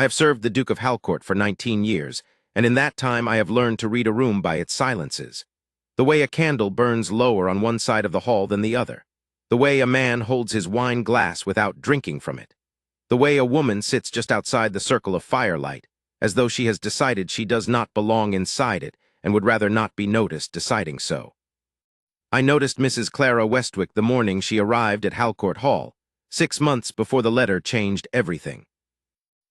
I have served the Duke of Halcourt for 19 years, and in that time I have learned to read a room by its silences. The way a candle burns lower on one side of the hall than the other. The way a man holds his wine glass without drinking from it. The way a woman sits just outside the circle of firelight, as though she has decided she does not belong inside it and would rather not be noticed deciding so. I noticed Mrs. Clara Westwick the morning she arrived at Halcourt Hall, 6 months before the letter changed everything.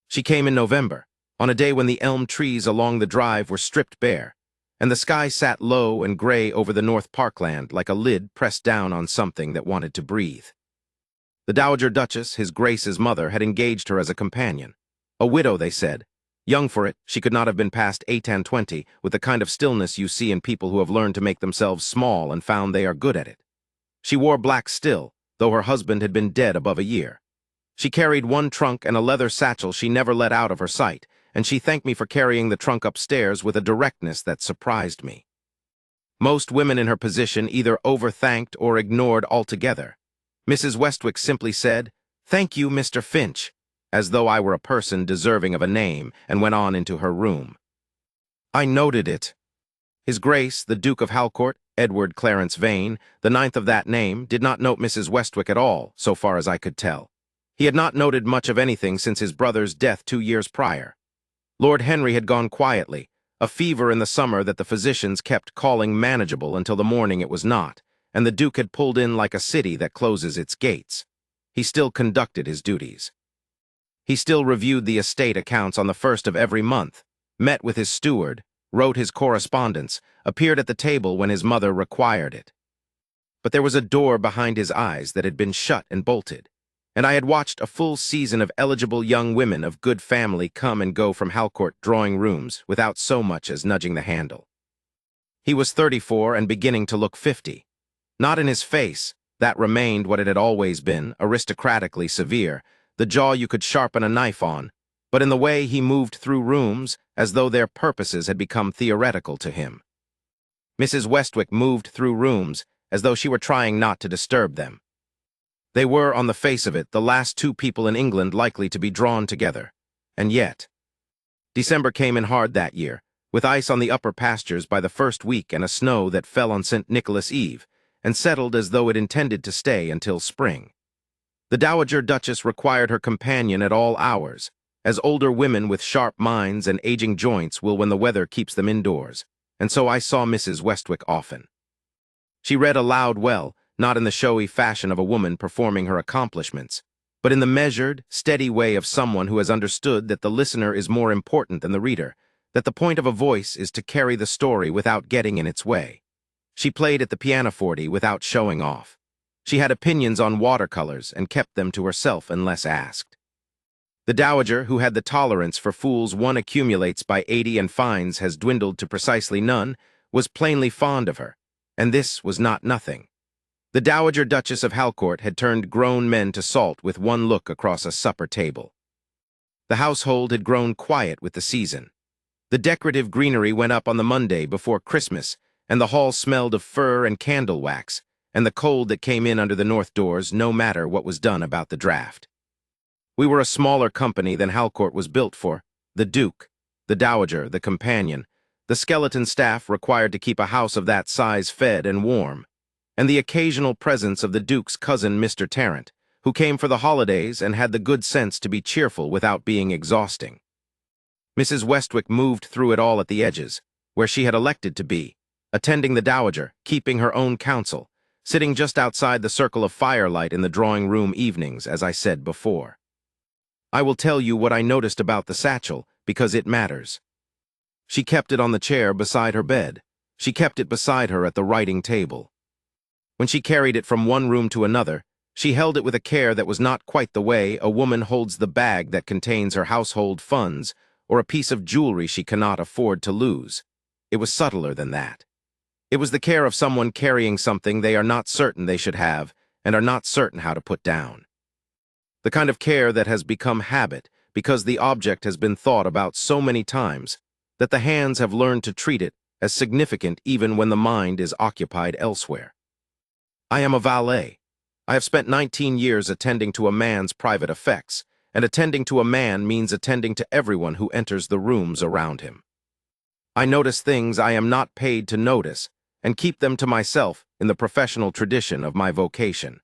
She came in November, on a day when the elm trees along the drive were stripped bare, and the sky sat low and gray over the North Parkland like a lid pressed down on something that wanted to breathe. The Dowager Duchess, His Grace's mother, had engaged her as a companion. A widow, they said. Young for it, she could not have been past 8 and 20, with the kind of stillness you see in people who have learned to make themselves small and found they are good at it. She wore black still, though her husband had been dead above a year. She carried one trunk and a leather satchel she never let out of her sight, and she thanked me for carrying the trunk upstairs with a directness that surprised me. Most women in her position either over-thanked or ignored altogether. Mrs. Westwick simply said, "Thank you, Mr. Finch," as though I were a person deserving of a name, and went on into her room. I noted it. His Grace, the Duke of Halcourt, Edward Clarence Vane, the 9th of that name, did not note Mrs. Westwick at all, so far as I could tell. He had not noted much of anything since his brother's death 2 years prior. Lord Henry had gone quietly, a fever in the summer that the physicians kept calling manageable until the morning it was not, and the Duke had pulled in like a city that closes its gates. He still conducted his duties. He still reviewed the estate accounts on the 1st of every month, met with his steward, wrote his correspondence, appeared at the table when his mother required it. But there was a door behind his eyes that had been shut and bolted, and I had watched a full season of eligible young women of good family come and go from Halcourt drawing rooms without so much as nudging the handle. He was 34 and beginning to look 50. Not in his face, that remained what it had always been, aristocratically severe, the jaw you could sharpen a knife on, but in the way he moved through rooms as though their purposes had become theoretical to him. Mrs. Westwick moved through rooms as though she were trying not to disturb them. They were, on the face of it, the last 2 people in England likely to be drawn together. And yet, December came in hard that year, with ice on the upper pastures by the first week and a snow that fell on St. Nicholas Eve, and settled as though it intended to stay until spring. The Dowager Duchess required her companion at all hours, as older women with sharp minds and aging joints will when the weather keeps them indoors, and so I saw Mrs. Westwick often. She read aloud well, not in the showy fashion of a woman performing her accomplishments, but in the measured, steady way of someone who has understood that the listener is more important than the reader, that the point of a voice is to carry the story without getting in its way. She played at the pianoforte without showing off. She had opinions on watercolors and kept them to herself unless asked. The Dowager, who had the tolerance for fools one accumulates by 80 and fines has dwindled to precisely none, was plainly fond of her, and this was not nothing. The Dowager Duchess of Halcourt had turned grown men to salt with one look across a supper table. The household had grown quiet with the season. The decorative greenery went up on the Monday before Christmas, and the hall smelled of fir and candle wax, and the cold that came in under the north doors no matter what was done about the draft. We were a smaller company than Halcourt was built for. The Duke, the Dowager, the companion, the skeleton staff required to keep a house of that size fed and warm, and the occasional presence of the Duke's cousin Mr. Tarrant, who came for the holidays and had the good sense to be cheerful without being exhausting. Mrs. Westwick moved through it all at the edges, where she had elected to be, attending the Dowager, keeping her own counsel, sitting just outside the circle of firelight in the drawing-room evenings, as I said before. I will tell you what I noticed about the satchel, because it matters. She kept it on the chair beside her bed. She kept it beside her at the writing table. When she carried it from one room to another, she held it with a care that was not quite the way a woman holds the bag that contains her household funds or a piece of jewelry she cannot afford to lose. It was subtler than that. It was the care of someone carrying something they are not certain they should have and are not certain how to put down. The kind of care that has become habit because the object has been thought about so many times that the hands have learned to treat it as significant even when the mind is occupied elsewhere. I am a valet. I have spent 19 years attending to a man's private effects, and attending to a man means attending to everyone who enters the rooms around him. I notice things I am not paid to notice, and keep them to myself in the professional tradition of my vocation.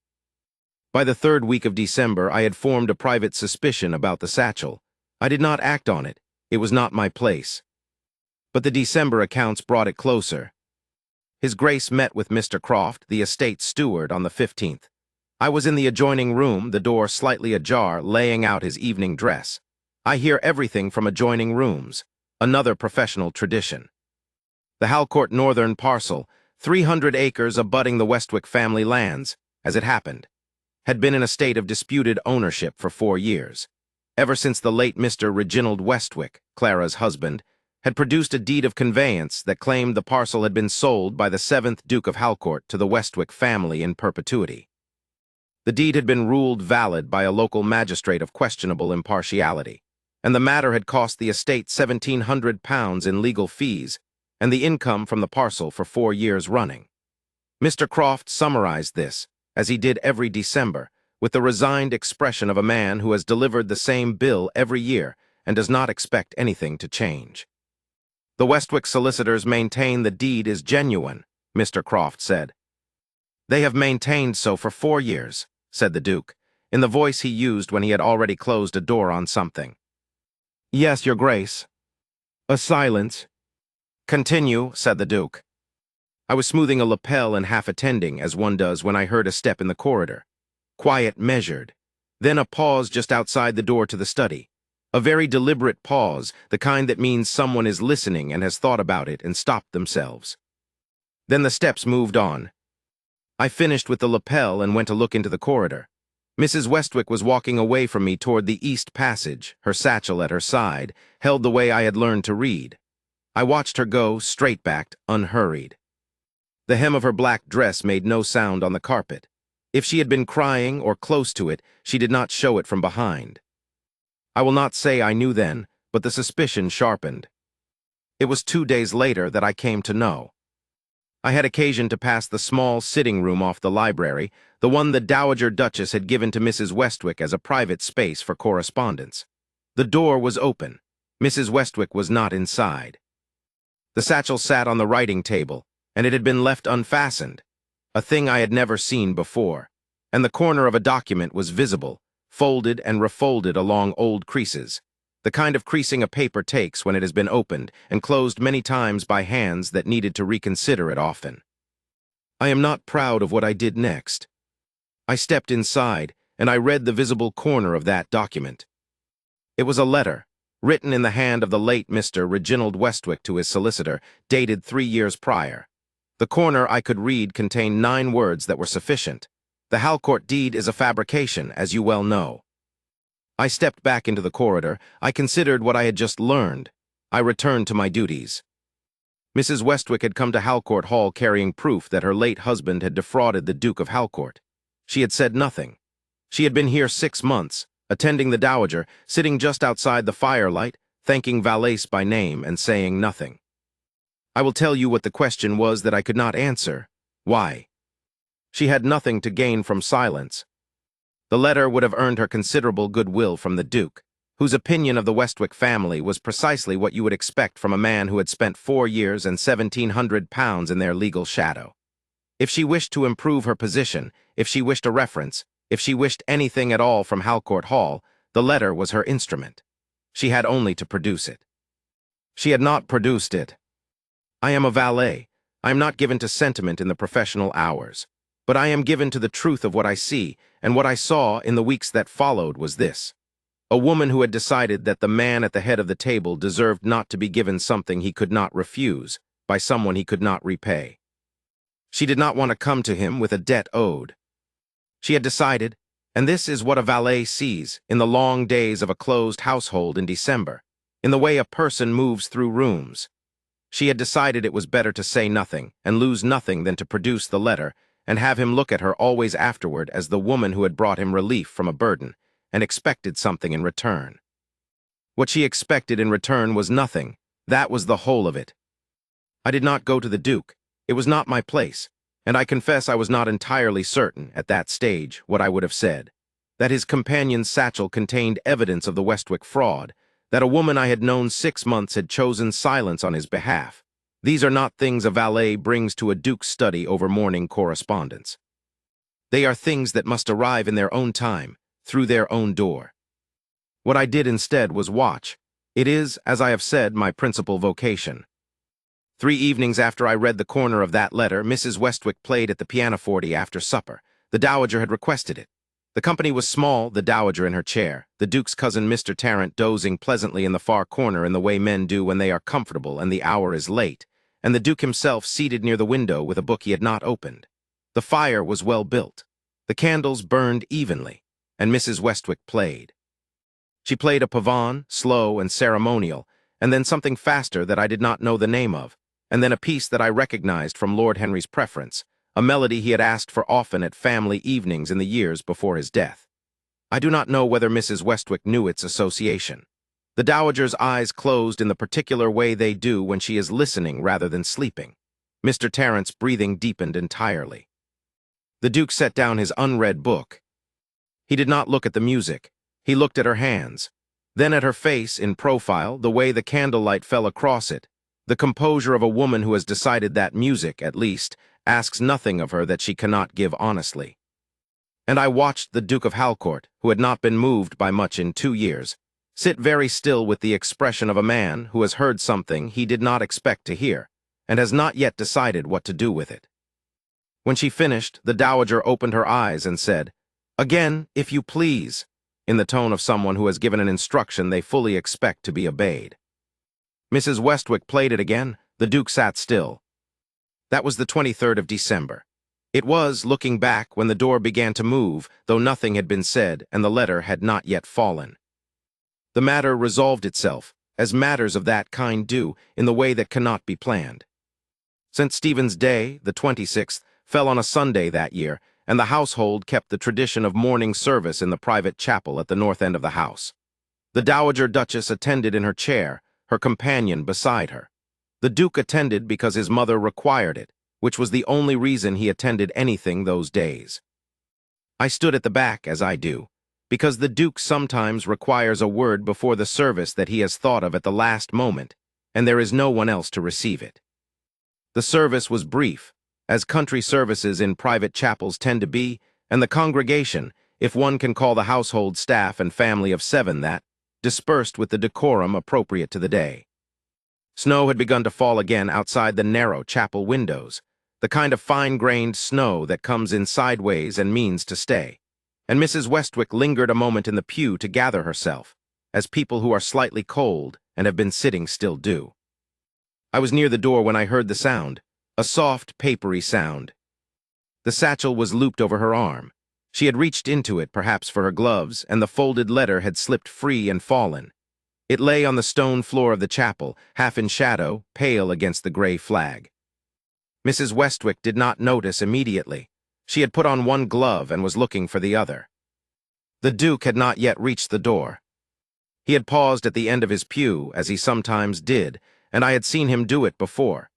By the 3rd week of December, I had formed a private suspicion about the satchel. I did not act on it. It was not my place. But the December accounts brought it closer. His Grace met with Mr. Croft, the estate steward, on the 15th. I was in the adjoining room, the door slightly ajar, laying out his evening dress. I hear everything from adjoining rooms. Another professional tradition. The Halcourt northern parcel, 300 acres abutting the Westwick family lands, as it happened, had been in a state of disputed ownership for 4 years. Ever since the late Mr. Reginald Westwick, Clara's husband, had produced a deed of conveyance that claimed the parcel had been sold by the 7th Duke of Halcourt to the Westwick family in perpetuity. The deed had been ruled valid by a local magistrate of questionable impartiality, and the matter had cost the estate £1,700 in legal fees and the income from the parcel for 4 years running. Mr. Croft summarized this, as he did every December, with the resigned expression of a man who has delivered the same bill every year and does not expect anything to change. The Westwick solicitors maintain the deed is genuine, Mr. Croft said. They have maintained so for 4 years, said the Duke, in the voice he used when he had already closed a door on something. Yes, Your Grace. A silence. Continue, said the Duke. I was smoothing a lapel and half attending, as one does when I heard a step in the corridor. Quiet, measured. Then a pause just outside the door to the study. A very deliberate pause, the kind that means someone is listening and has thought about it and stopped themselves. Then the steps moved on. I finished with the lapel and went to look into the corridor. Mrs. Westwick was walking away from me toward the east passage, her satchel at her side, held the way I had learned to read. I watched her go, straight-backed, unhurried. The hem of her black dress made no sound on the carpet. If she had been crying or close to it, she did not show it from behind. I will not say I knew then, but the suspicion sharpened. It was 2 days later that I came to know. I had occasion to pass the small sitting room off the library, the one the Dowager Duchess had given to Mrs. Westwick as a private space for correspondence. The door was open. Mrs. Westwick was not inside. The satchel sat on the writing table, and it had been left unfastened, a thing I had never seen before, and the corner of a document was visible, folded and refolded along old creases, the kind of creasing a paper takes when it has been opened and closed many times by hands that needed to reconsider it often. I am not proud of what I did next. I stepped inside, and I read the visible corner of that document. It was a letter, written in the hand of the late Mr. Reginald Westwick to his solicitor, dated 3 years prior. The corner I could read contained 9 words that were sufficient. The Halcourt deed is a fabrication, as you well know. I stepped back into the corridor. I considered what I had just learned. I returned to my duties. Mrs. Westwick had come to Halcourt Hall carrying proof that her late husband had defrauded the Duke of Halcourt. She had said nothing. She had been here 6 months, attending the Dowager, sitting just outside the firelight, thanking Valais by name and saying nothing. I will tell you what the question was that I could not answer. Why? She had nothing to gain from silence. The letter would have earned her considerable goodwill from the Duke, whose opinion of the Westwick family was precisely what you would expect from a man who had spent 4 years and £1,700 in their legal shadow. If she wished to improve her position, if she wished a reference, if she wished anything at all from Halcourt Hall, the letter was her instrument. She had only to produce it. She had not produced it. I am a valet. I am not given to sentiment in the professional hours. But I am given to the truth of what I see, and what I saw in the weeks that followed was this. A woman who had decided that the man at the head of the table deserved not to be given something he could not refuse, by someone he could not repay. She did not want to come to him with a debt owed. She had decided, and this is what a valet sees in the long days of a closed household in December, in the way a person moves through rooms. She had decided it was better to say nothing and lose nothing than to produce the letter and have him look at her always afterward as the woman who had brought him relief from a burden and expected something in return. What she expected in return was nothing. That was the whole of it. I did not go to the Duke. It was not my place, and I confess I was not entirely certain, at that stage, what I would have said. that his companion's satchel contained evidence of the Westwick fraud, that a woman I had known 6 months had chosen silence on his behalf. These are not things a valet brings to a duke's study over morning correspondence. They are things that must arrive in their own time, through their own door. What I did instead was watch. It is, as I have said, my principal vocation. 3 evenings after I read the corner of that letter, Mrs. Westwick played at the pianoforte after supper. The Dowager had requested it. The company was small, the Dowager in her chair, the Duke's cousin Mr. Tarrant dozing pleasantly in the far corner in the way men do when they are comfortable and the hour is late, and the Duke himself seated near the window with a book he had not opened. The fire was well built. The candles burned evenly, and Mrs. Westwick played. She played a pavane, slow and ceremonial, and then something faster that I did not know the name of, and then a piece that I recognized from Lord Henry's preference, a melody he had asked for often at family evenings in the years before his death. I do not know whether Mrs. Westwick knew its association. The Dowager's eyes closed in the particular way they do when she is listening rather than sleeping. Mr. Tarrant's breathing deepened entirely. The Duke set down his unread book. He did not look at the music. He looked at her hands, then at her face in profile, the way the candlelight fell across it, the composure of a woman who has decided that music, at least, asks nothing of her that she cannot give honestly. And I watched the Duke of Halcourt, who had not been moved by much in 2 years, sit very still with the expression of a man who has heard something he did not expect to hear, and has not yet decided what to do with it. When she finished, the Dowager opened her eyes and said, "Again, if you please," in the tone of someone who has given an instruction they fully expect to be obeyed. Mrs. Westwick played it again. The Duke sat still. That was the 23rd of December. It was, looking back, when the door began to move, though nothing had been said and the letter had not yet fallen. The matter resolved itself, as matters of that kind do, in the way that cannot be planned. St. Stephen's Day, the 26th, fell on a Sunday that year, and the household kept the tradition of morning service in the private chapel at the north end of the house. The Dowager Duchess attended in her chair, her companion beside her. The Duke attended because his mother required it, which was the only reason he attended anything those days. I stood at the back, as I do, because the Duke sometimes requires a word before the service that he has thought of at the last moment, and there is no one else to receive it. The service was brief, as country services in private chapels tend to be, and the congregation, if one can call the household staff and family of 7 that, dispersed with the decorum appropriate to the day. Snow had begun to fall again outside the narrow chapel windows, the kind of fine-grained snow that comes in sideways and means to stay, and Mrs. Westwick lingered a moment in the pew to gather herself, as people who are slightly cold and have been sitting still do. I was near the door when I heard the sound, a soft, papery sound. The satchel was looped over her arm. She had reached into it, perhaps for her gloves, and the folded letter had slipped free and fallen. It lay on the stone floor of the chapel, half in shadow, pale against the gray flag. Mrs. Westwick did not notice immediately. She had put on one glove and was looking for the other. The Duke had not yet reached the door. He had paused at the end of his pew, as he sometimes did, and I had seen him do it before.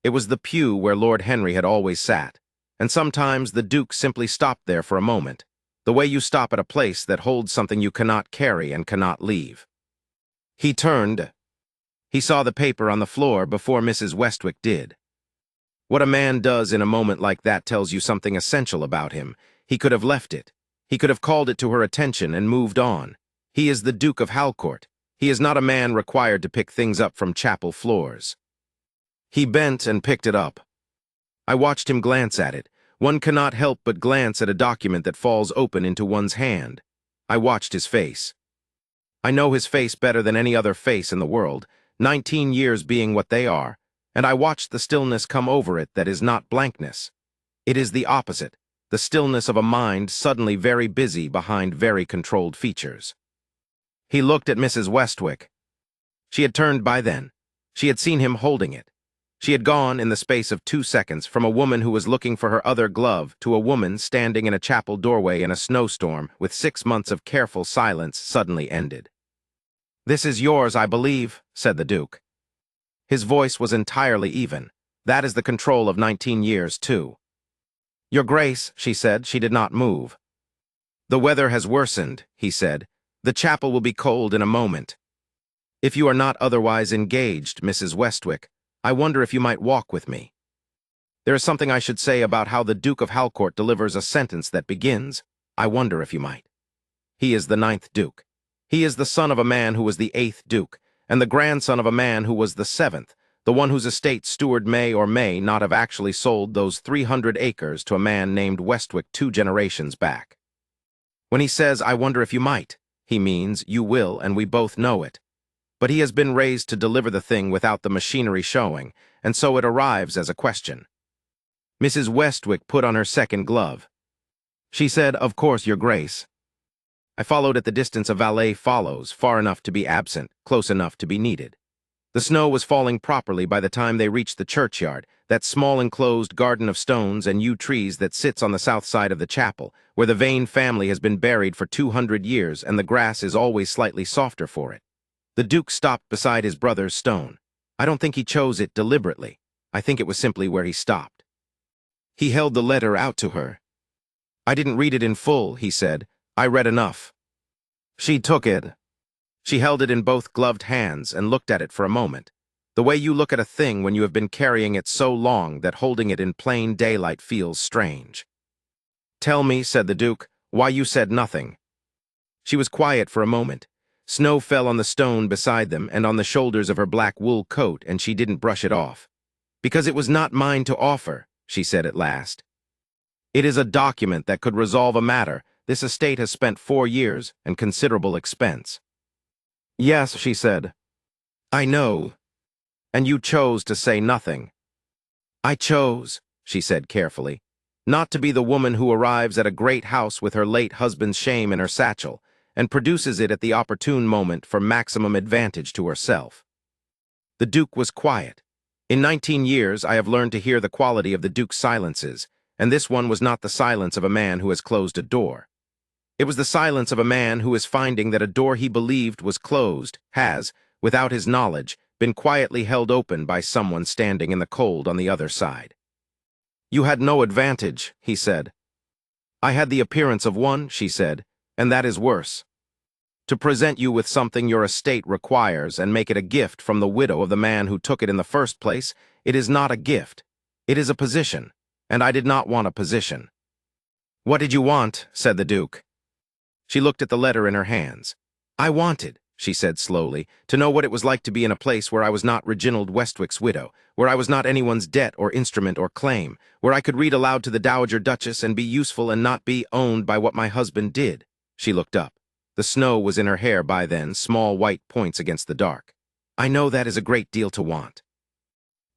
It was the pew where Lord Henry had always sat, and sometimes the Duke simply stopped there for a moment, the way you stop at a place that holds something you cannot carry and cannot leave. He turned. He saw the paper on the floor before Mrs. Westwick did. What a man does in a moment like that tells you something essential about him. He could have left it. He could have called it to her attention and moved on. He is the Duke of Halcourt. He is not a man required to pick things up from chapel floors. He bent and picked it up. I watched him glance at it. One cannot help but glance at a document that falls open into one's hand. I watched his face. I know his face better than any other face in the world, 19 years being what they are, and I watched the stillness come over it that is not blankness. It is the opposite, the stillness of a mind suddenly very busy behind very controlled features. He looked at Mrs. Westwick. She had turned by then. She had seen him holding it. She had gone, in the space of 2 seconds, from a woman who was looking for her other glove to a woman standing in a chapel doorway in a snowstorm with 6 months of careful silence suddenly ended. "This is yours, I believe," said the Duke. His voice was entirely even. That is the control of 19 years, too. "Your Grace," she said. She did not move. "The weather has worsened," he said. "The chapel will be cold in a moment. If you are not otherwise engaged, Mrs. Westwick, I wonder if you might walk with me. There is something I should say about how the Duke of Halcourt delivers a sentence that begins, 'I wonder if you might.' He is the 9th Duke. He is the son of a man who was the 8th Duke, and the grandson of a man who was the 7th, the one whose estate steward may or may not have actually sold those 300 acres to a man named Westwick 2 generations back. When he says, 'I wonder if you might,' he means, you will, and we both know it. But he has been raised to deliver the thing without the machinery showing, and so it arrives as a question." Mrs. Westwick put on her second glove. She said, "Of course, Your Grace." I followed at the distance a valet follows, far enough to be absent, close enough to be needed. The snow was falling properly by the time they reached the churchyard, that small enclosed garden of stones and yew trees that sits on the south side of the chapel, where the Vane family has been buried for 200 years and the grass is always slightly softer for it. The Duke stopped beside his brother's stone. I don't think he chose it deliberately. I think it was simply where he stopped. He held the letter out to her. "I didn't read it in full," he said. "I read enough." She took it. She held it in both gloved hands and looked at it for a moment, the way you look at a thing when you have been carrying it so long that holding it in plain daylight feels strange. "Tell me," said the Duke, "why you said nothing." She was quiet for a moment. Snow fell on the stone beside them and on the shoulders of her black wool coat, and she didn't brush it off. "Because it was not mine to offer," she said at last. "It is a document that could resolve a matter. This estate has spent 4 years and considerable expense." "Yes," she said. "I know. And you chose to say nothing." "I chose," she said carefully, "not to be the woman who arrives at a great house with her late husband's shame in her satchel, and produces it at the opportune moment for maximum advantage to herself." The Duke was quiet. In 19 years, I have learned to hear the quality of the Duke's silences, and this one was not the silence of a man who has closed a door. It was the silence of a man who is finding that a door he believed was closed has, without his knowledge, been quietly held open by someone standing in the cold on the other side. "You had no advantage," he said. "I had the appearance of one," she said, "and that is worse. To present you with something your estate requires and make it a gift from the widow of the man who took it in the first place, it is not a gift. It is a position, and I did not want a position." "What did you want?" said the Duke. She looked at the letter in her hands. "I wanted," she said slowly, "to know what it was like to be in a place where I was not Reginald Westwick's widow, where I was not anyone's debt or instrument or claim, where I could read aloud to the Dowager Duchess and be useful and not be owned by what my husband did." She looked up. The snow was in her hair by then, small white points against the dark. "I know that is a great deal to want."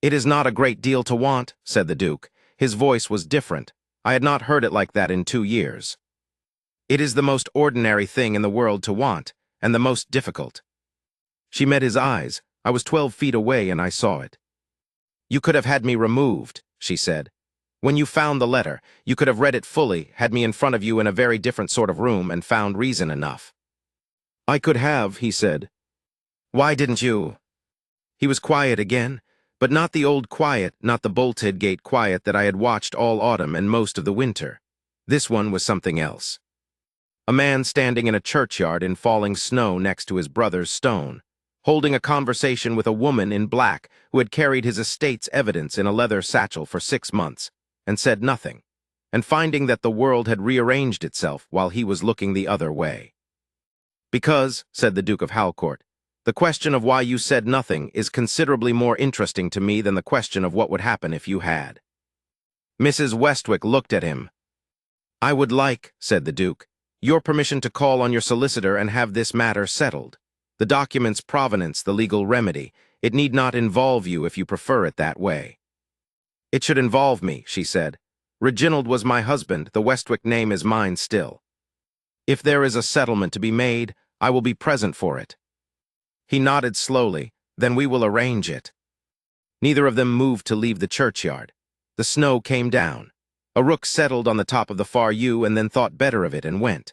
"It is not a great deal to want," said the Duke. His voice was different. I had not heard it like that in 2 years. "It is the most ordinary thing in the world to want, and the most difficult." She met his eyes. I was 12 feet away and I saw it. "You could have had me removed," she said. "When you found the letter, you could have read it fully, had me in front of you in a very different sort of room, and found reason enough." "I could have," he said. "Why didn't you?" He was quiet again, but not the old quiet, not the bolted gate quiet that I had watched all autumn and most of the winter. This one was something else. A man standing in a churchyard in falling snow next to his brother's stone, holding a conversation with a woman in black who had carried his estate's evidence in a leather satchel for 6 months, and said nothing, and finding that the world had rearranged itself while he was looking the other way. "Because," said the Duke of Halcourt, "the question of why you said nothing is considerably more interesting to me than the question of what would happen if you had." Mrs. Westwick looked at him. "I would like," said the Duke, "your permission to call on your solicitor and have this matter settled. The document's provenance, the legal remedy. It need not involve you if you prefer it that way." "It should involve me," she said. "Reginald was my husband. The Westwick name is mine still. If there is a settlement to be made, I will be present for it." He nodded slowly. "Then we will arrange it." Neither of them moved to leave the churchyard. The snow came down. A rook settled on the top of the far yew and then thought better of it and went.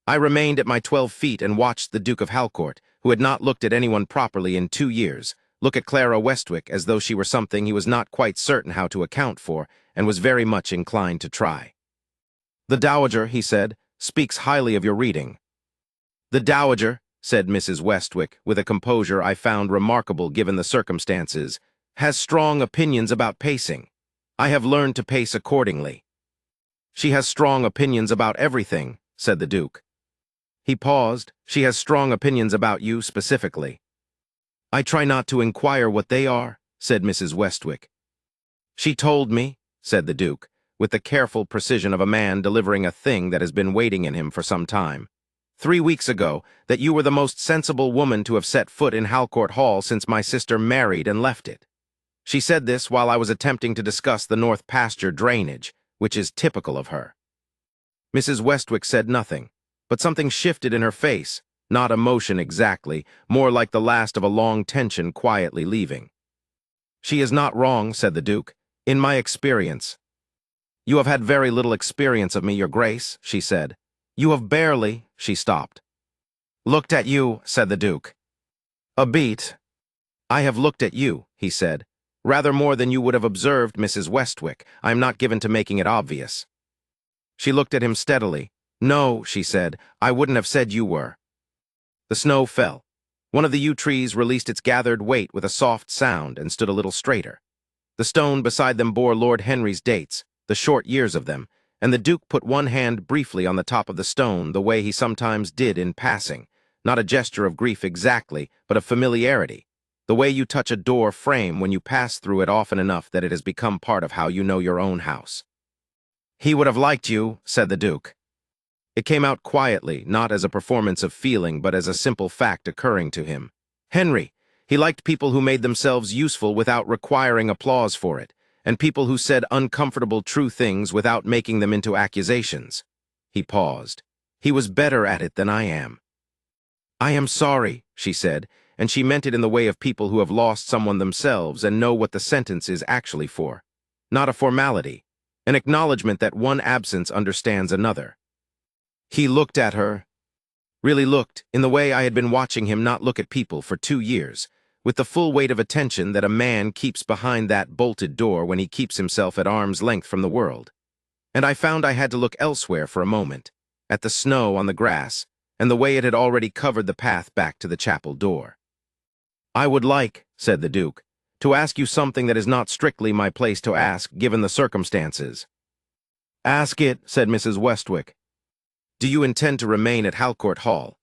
I remained at my 12 feet and watched the Duke of Halcourt, who had not looked at anyone properly in 2 years, look at Clara Westwick as though she were something he was not quite certain how to account for and was very much inclined to try. "The Dowager," he said, speaks highly of your reading." "The Dowager," said Mrs. Westwick, with a composure I found remarkable given the circumstances, "has strong opinions about pacing. I have learned to pace accordingly." "She has strong opinions about everything," said the Duke. He paused. "She has strong opinions about you specifically." "I try not to inquire what they are," said Mrs. Westwick. "She told me," said the Duke, with the careful precision of a man delivering a thing that has been waiting in him for some time, "3 weeks ago, that you were the most sensible woman to have set foot in Halcourt Hall since my sister married and left it. She said this while I was attempting to discuss the north pasture drainage, which is typical of her." Mrs. Westwick said nothing, but something shifted in her face, not emotion exactly, more like the last of a long tension quietly leaving. "She is not wrong," said the Duke. "In my experience—" "You have had very little experience of me, Your Grace," she said. "You have barely—" She stopped. "Looked at you," said the Duke. "A beat." "I have looked at you," he said. "Rather more than you would have observed, Mrs. Westwick. I am not given to making it obvious." She looked at him steadily. "No," she said, "I wouldn't have said you were." The snow fell. One of the yew trees released its gathered weight with a soft sound and stood a little straighter. The stone beside them bore Lord Henry's dates, the short years of them, and the Duke put one hand briefly on the top of the stone the way he sometimes did in passing, not a gesture of grief exactly, but of familiarity, the way you touch a door frame when you pass through it often enough that it has become part of how you know your own house. "He would have liked you," said the Duke. It came out quietly, not as a performance of feeling, but as a simple fact occurring to him. Henry. He liked people who made themselves useful without requiring applause for it, and people who said uncomfortable true things without making them into accusations. He paused. "He was better at it than I am." "I am sorry," she said, and she meant it in the way of people who have lost someone themselves and know what the sentence is actually for. Not a formality, an acknowledgement that one absence understands another. He looked at her, really looked, in the way I had been watching him not look at people for 2 years, with the full weight of attention that a man keeps behind that bolted door when he keeps himself at arm's length from the world. And I found I had to look elsewhere for a moment, at the snow on the grass, and the way it had already covered the path back to the chapel door. "I would like," said the Duke, "to ask you something that is not strictly my place to ask, given the circumstances." "Ask it," said Mrs. Westwick. "Do you intend to remain at Halcourt Hall?"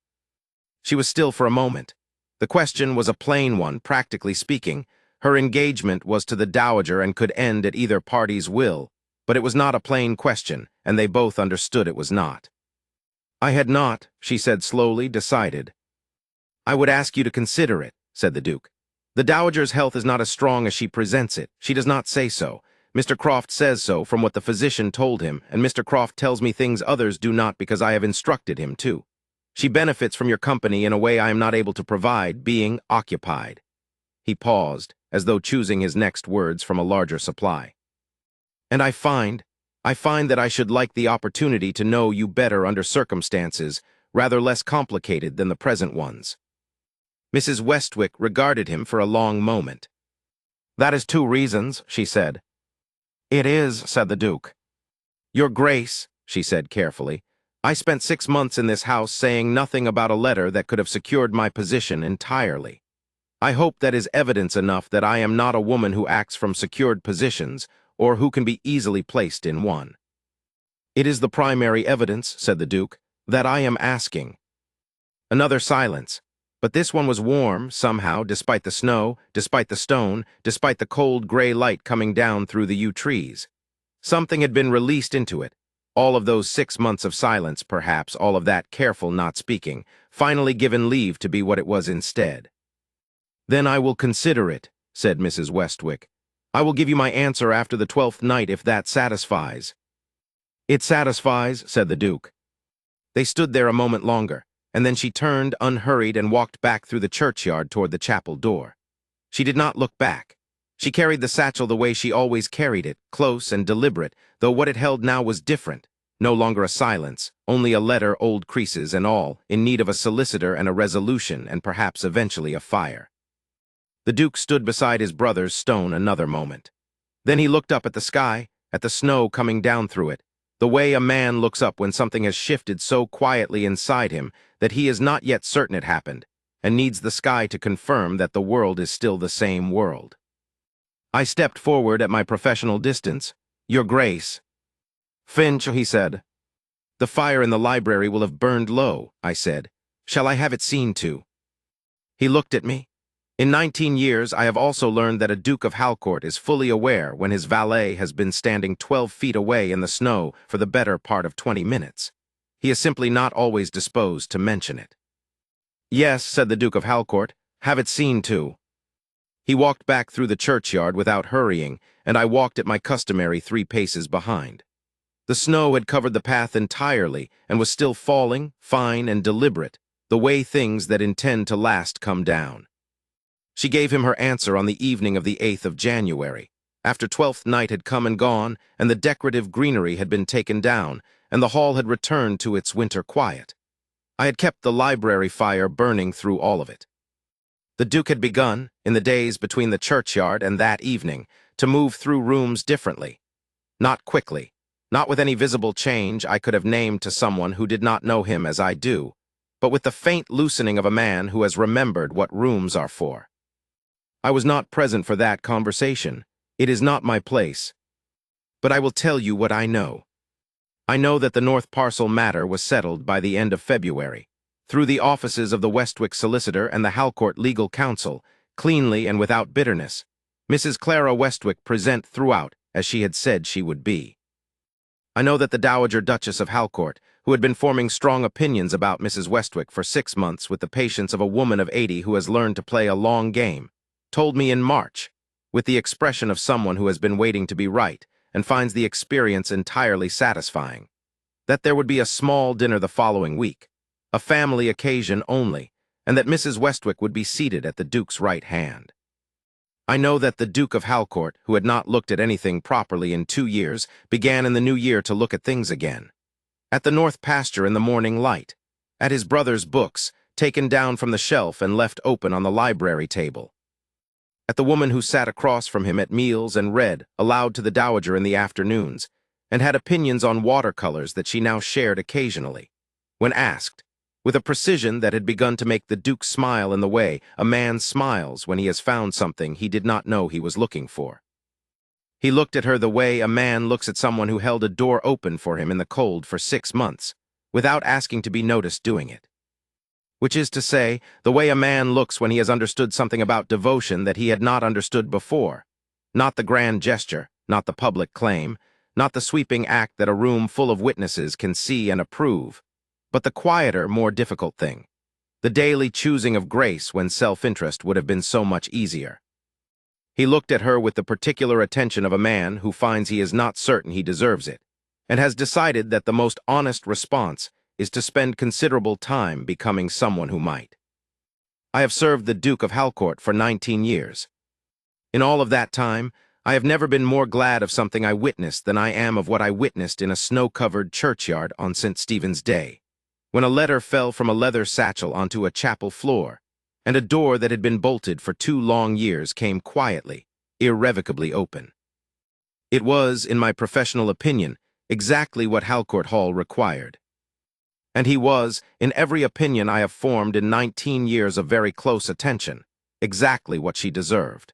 She was still for a moment. The question was a plain one, practically speaking. Her engagement was to the Dowager and could end at either party's will, but it was not a plain question, and they both understood it was not. "I had not," she said slowly, decided. "I would ask you to consider it," said the Duke. "The Dowager's health is not as strong as she presents it. She does not say so. Mr. Croft says so from what the physician told him, and Mr. Croft tells me things others do not because I have instructed him to. She benefits from your company in a way I am not able to provide, being occupied." He paused, as though choosing his next words from a larger supply. "And I find that I should like the opportunity to know you better under circumstances rather less complicated than the present ones." Mrs. Westwick regarded him for a long moment. "That is 2 reasons," she said. "It is," said the Duke. "Your Grace," she said carefully, "I spent 6 months in this house saying nothing about a letter that could have secured my position entirely. I hope that is evidence enough that I am not a woman who acts from secured positions or who can be easily placed in one." "It is the primary evidence," said the Duke, "that I am asking." Another silence, but this one was warm, somehow, despite the snow, despite the stone, despite the cold gray light coming down through the yew trees. Something had been released into it. All of those 6 months of silence, perhaps, all of that careful not speaking, finally given leave to be what it was instead. "Then I will consider it," said Mrs. Westwick. "I will give you my answer after the 12th night if that satisfies." "It satisfies," said the Duke. They stood there a moment longer, and then she turned, unhurried, and walked back through the churchyard toward the chapel door. She did not look back. She carried the satchel the way she always carried it, close and deliberate, though what it held now was different. No longer a silence, only a letter, old creases and all, in need of a solicitor and a resolution, and perhaps eventually a fire. The Duke stood beside his brother's stone another moment. Then he looked up at the sky, at the snow coming down through it, The way a man looks up when something has shifted so quietly inside him that he is not yet certain it happened, and needs the sky to confirm that the world is still the same world. I stepped forward at my professional distance. "Your Grace." "Finch," he said. "The fire in the library will have burned low," I said. "Shall I have it seen to?" He looked at me. In 19 years, I have also learned that a Duke of Halcourt is fully aware when his valet has been standing 12 feet away in the snow for the better part of 20 minutes. He is simply not always disposed to mention it. "Yes," said the Duke of Halcourt, "have it seen to." He walked back through the churchyard without hurrying, and I walked at my customary 3 paces behind. The snow had covered the path entirely and was still falling, fine and deliberate, the way things that intend to last come down. She gave him her answer on the evening of the 8th of January, after Twelfth Night had come and gone, and the decorative greenery had been taken down, and the hall had returned to its winter quiet. I had kept the library fire burning through all of it. The Duke had begun, in the days between the churchyard and that evening, to move through rooms differently. Not quickly, not with any visible change I could have named to someone who did not know him as I do, but with the faint loosening of a man who has remembered what rooms are for. I was not present for that conversation. It is not my place. But I will tell you what I know. I know that the North Parcel matter was settled by the end of February, through the offices of the Westwick solicitor and the Halcourt legal counsel, cleanly and without bitterness. Mrs. Clara Westwick present throughout, as she had said she would be. I know that the Dowager Duchess of Halcourt, who had been forming strong opinions about Mrs. Westwick for 6 months with the patience of a woman of 80 who has learned to play a long game, told me in March, with the expression of someone who has been waiting to be right and finds the experience entirely satisfying, that there would be a small dinner the following week, a family occasion only, and that Mrs. Westwick would be seated at the Duke's right hand. I know that the Duke of Halcourt, who had not looked at anything properly in 2 years, began in the new year to look at things again. At the north pasture in the morning light, at his brother's books, taken down from the shelf and left open on the library table, at the woman who sat across from him at meals and read aloud to the Dowager in the afternoons, and had opinions on watercolors that she now shared occasionally. When asked, with a precision that had begun to make the Duke smile in the way a man smiles when he has found something he did not know he was looking for. He looked at her the way a man looks at someone who held a door open for him in the cold for 6 months, without asking to be noticed doing it. Which is to say, the way a man looks when he has understood something about devotion that he had not understood before. Not the grand gesture, not the public claim, not the sweeping act that a room full of witnesses can see and approve, but the quieter, more difficult thing, the daily choosing of grace when self-interest would have been so much easier. He looked at her with the particular attention of a man who finds he is not certain he deserves it, and has decided that the most honest response is to spend considerable time becoming someone who might. I have served the Duke of Halcourt for 19 years. In all of that time, I have never been more glad of something I witnessed than I am of what I witnessed in a snow-covered churchyard on St. Stephen's Day, when a letter fell from a leather satchel onto a chapel floor, and a door that had been bolted for 2 long years came quietly, irrevocably open. It was, in my professional opinion, exactly what Halcourt Hall required. And he was, in every opinion I have formed in 19 years of very close attention, exactly what she deserved.